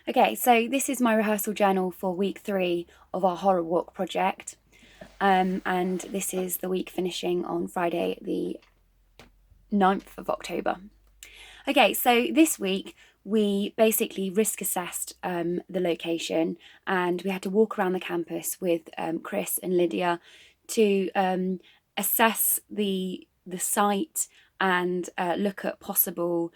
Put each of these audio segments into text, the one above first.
Okay, so this is my rehearsal journal for week 3 of our horror walk project. And this is the week finishing on Friday, the 9th of October. Okay, so this week we basically risk assessed the location, and we had to walk around the campus with Chris and Lydia to assess the site and look at possible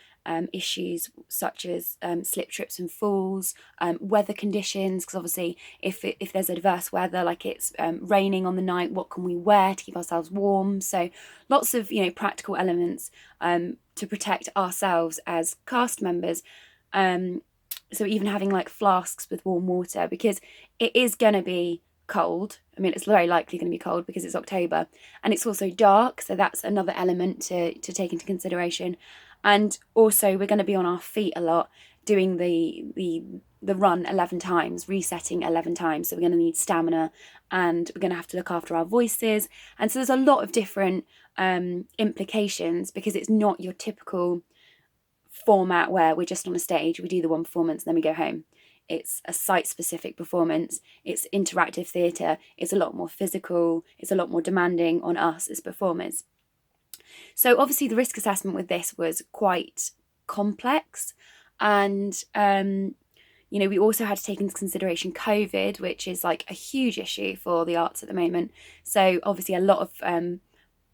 issues such as slip, trips, and falls, weather conditions. Because obviously, if there's adverse weather, like it's raining on the night, what can we wear to keep ourselves warm? So lots of practical elements to protect ourselves as cast members. So even having like flasks with warm water, because it is going to be cold. I mean, it's very likely going to be cold because it's October, and it's also dark, so that's another element to take into consideration. And also, we're going to be on our feet a lot, doing the run 11 times, resetting 11 times. So we're going to need stamina, and we're going to have to look after our voices. And so there's a lot of different implications, because it's not your typical format where we're just on a stage, we do the one performance, and then we go home. It's a site-specific performance. It's interactive theatre. It's a lot more physical. It's a lot more demanding on us as performers. So obviously the risk assessment with this was quite complex, and we also had to take into consideration COVID, which is like a huge issue for the arts at the moment. So obviously a lot of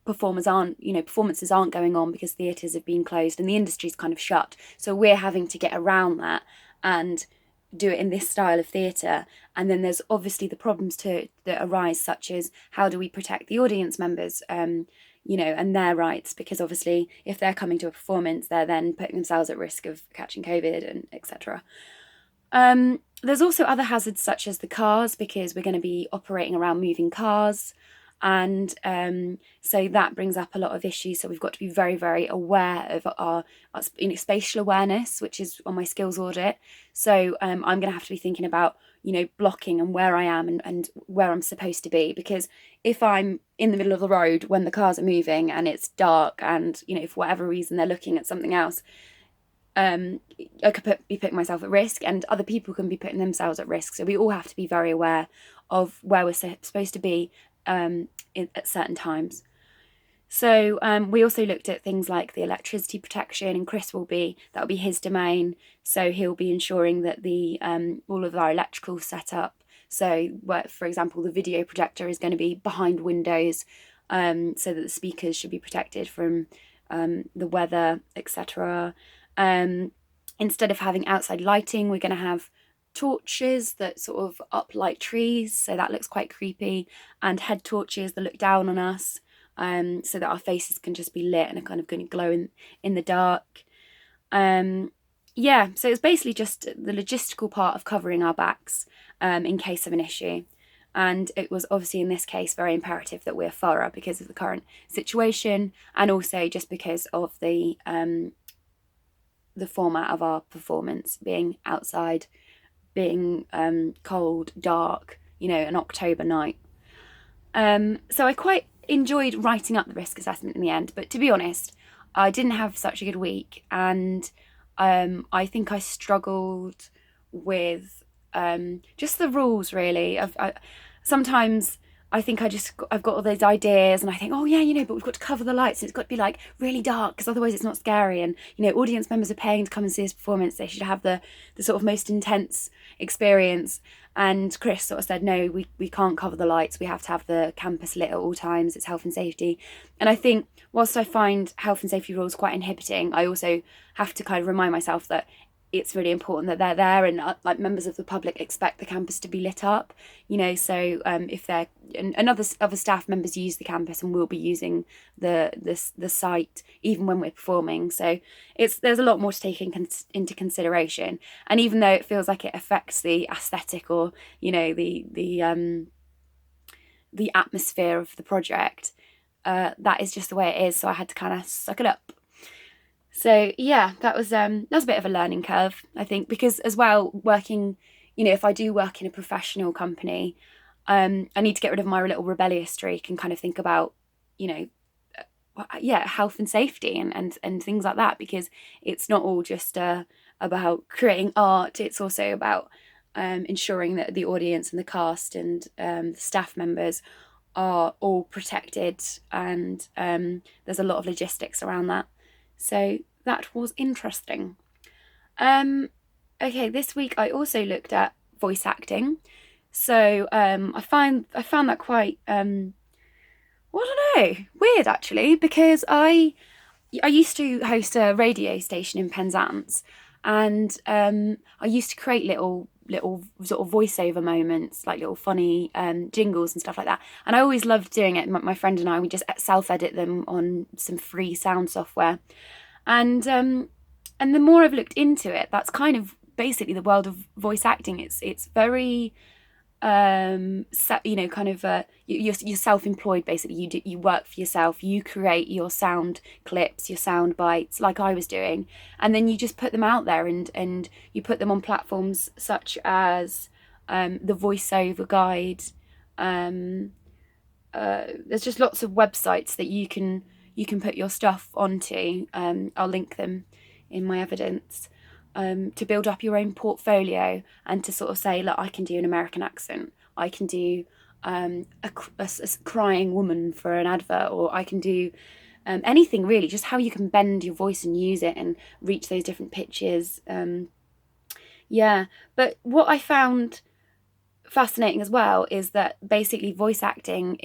performances aren't going on because theatres have been closed and the industry's kind of shut. So we're having to get around that and do it in this style of theatre. And then there's obviously the problems that arise, such as how do we protect the audience members, and their rights, because obviously if they're coming to a performance, they're then putting themselves at risk of catching COVID and etc. There's also other hazards such as the cars, because we're going to be operating around moving cars. And so that brings up a lot of issues. So we've got to be very, very aware of our spatial awareness, which is on my skills audit. So I'm going to have to be thinking about, blocking and where I am and where I'm supposed to be. Because if I'm in the middle of the road when the cars are moving and it's dark and, for whatever reason they're looking at something else, I could be putting myself at risk, and other people can be putting themselves at risk. So we all have to be very aware of where we're supposed to be at certain times. So we also looked at things like the electricity protection, and Chris that'll be his domain. So he'll be ensuring that the all of our electrical setup. So, for example, the video projector is going to be behind windows, so that the speakers should be protected from the weather, etc. Instead of having outside lighting, we're going to have torches that sort of uplight trees, so that looks quite creepy, and head torches that look down on us, so that our faces can just be lit and are kind of going to glow in the dark. So it's basically just the logistical part of covering our backs in case of an issue. And it was obviously in this case very imperative that we're thorough because of the current situation, and also just because of the format of our performance being outside, being cold, dark, an October night. So I quite enjoyed writing up the risk assessment in the end, but to be honest, I didn't have such a good week, and I think I struggled with just the rules, really. Sometimes I think I've got all those ideas and I think, oh yeah, but we've got to cover the lights and it's got to be like really dark because otherwise it's not scary. And, audience members are paying to come and see this performance. They should have the sort of most intense experience. And Chris sort of said, no, we can't cover the lights. We have to have the campus lit at all times. It's health and safety. And I think whilst I find health and safety rules quite inhibiting, I also have to kind of remind myself that it's really important that they're there, and like members of the public expect the campus to be lit up, so if they're and other staff members use the campus and will be using the site even when we're performing. So there's a lot more to take into consideration, and even though it feels like it affects the aesthetic or the atmosphere of the project, that is just the way it is, so I had to kind of suck it up. So yeah, that was a bit of a learning curve, I think, because as well, working, if I do work in a professional company, I need to get rid of my little rebellious streak and kind of think about, health and safety and things like that, because it's not all just a about creating art. It's also about ensuring that the audience and the cast and the staff members are all protected, and there's a lot of logistics around that. So that was interesting. Okay, this week I also looked at voice acting. So I found that quite well, I don't know, weird actually, because I used to host a radio station in Penzance, and I used to create little sort of voiceover moments, like little funny jingles and stuff like that. And I always loved doing it. My friend and I, we just self-edit them on some free sound software. And the more I've looked into it, that's kind of basically the world of voice acting. It's very kind of you're self-employed basically. You work for yourself, you create your sound clips, your sound bites, like I was doing, and then you just put them out there, and you put them on platforms such as the voiceover guide. There's just lots of websites that you can put your stuff onto. I'll link them in my evidence. To build up your own portfolio and to sort of say, look, I can do an American accent, I can do a crying woman for an advert, or I can do anything really, just how you can bend your voice and use it and reach those different pitches. Yeah, but what I found fascinating as well is that basically voice acting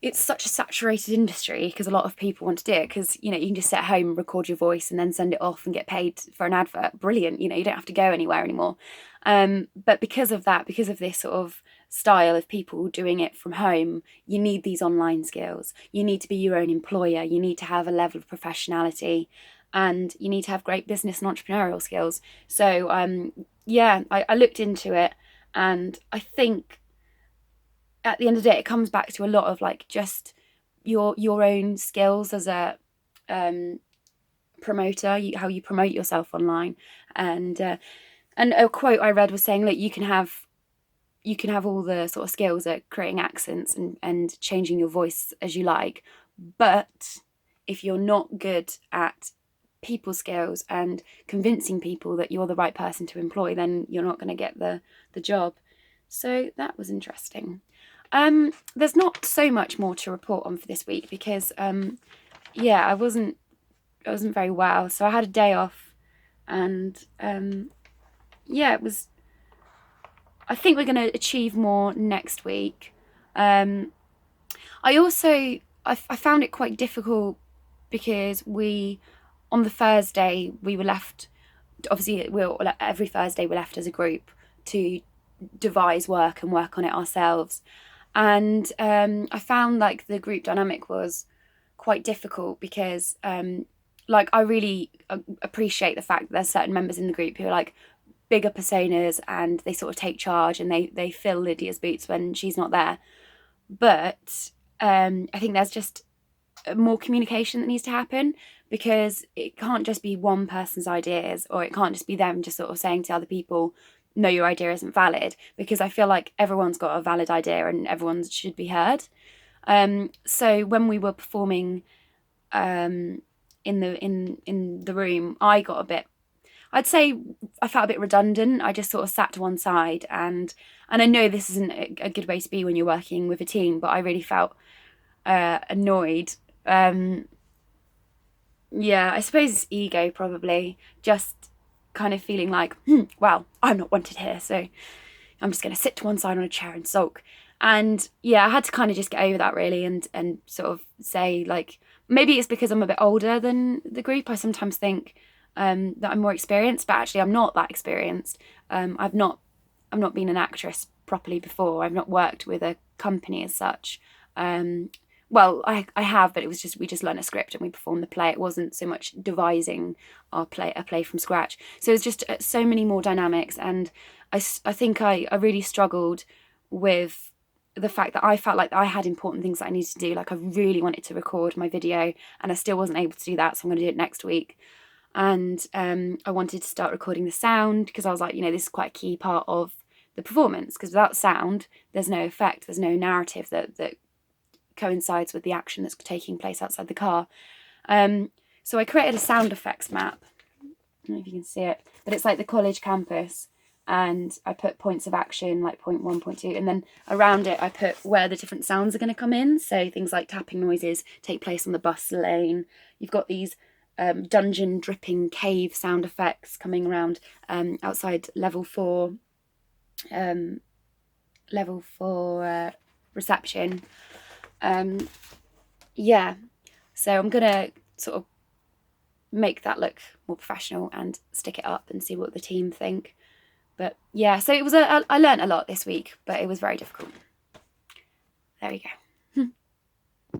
it's such a saturated industry, because a lot of people want to do it, because you can just sit at home and record your voice and then send it off and get paid for an advert. Brilliant. You don't have to go anywhere anymore. But because of this sort of style of people doing it from home, you need these online skills. You need to be your own employer. You need to have a level of professionality, and you need to have great business and entrepreneurial skills. So I looked into it, and I think at the end of the day, it comes back to a lot of like just your own skills as a promoter, how you promote yourself online. And a quote I read was saying, look, you can have all the sort of skills at creating accents and changing your voice as you like, but if you're not good at people skills and convincing people that you're the right person to employ, then you're not going to get the job. So that was interesting. There's not so much more to report on for this week, because I wasn't very well, so I had a day off, and it was. I think we're going to achieve more next week. I found it quite difficult, because on the Thursday we were left. Obviously, every Thursday we're left as a group to devise work and work on it ourselves. And I found like the group dynamic was quite difficult, because I really appreciate the fact that there's certain members in the group who are like bigger personas, and they sort of take charge, and they fill Lydia's boots when she's not there. But I think there's just more communication that needs to happen, because it can't just be one person's ideas, or it can't just be them just sort of saying to other people, no, your idea isn't valid, because I feel like everyone's got a valid idea and everyone should be heard. So when we were performing in the room, I got a bit, I'd say I felt a bit redundant. I just sort of sat to one side, and I know this isn't a good way to be when you're working with a team, but I really felt annoyed. I suppose it's ego, probably, just kind of feeling like, well, I'm not wanted here, so I'm just going to sit to one side on a chair and sulk. And I had to kind of just get over that, really, and sort of say, like, maybe it's because I'm a bit older than the group. I sometimes think that I'm more experienced, but actually I'm not that experienced. I've not been an actress properly before. I've not worked with a company as such. Well, I have, but it was just, we just learned a script and we performed the play. It wasn't so much devising a play from scratch. So it's just so many more dynamics, and I think I really struggled with the fact that I felt like I had important things that I needed to do. Like, I really wanted to record my video, and I still wasn't able to do that, so I'm going to do it next week. And I wanted to start recording the sound, because I was like, this is quite a key part of the performance, because without sound, there's no effect, there's no narrative that coincides with the action that's taking place outside the car. So I created a sound effects map, don't know if you can see it, but it's like the college campus. And I put points of action, like point 1, point 2, and then around it I put where the different sounds are going to come in. So things like tapping noises take place on the bus lane. You've got these dungeon dripping cave sound effects coming around outside level 4 reception. Yeah, so I'm gonna sort of make that look more professional and stick it up and see what the team think. But yeah, so it was I learned a lot this week, but it was very difficult. There we go.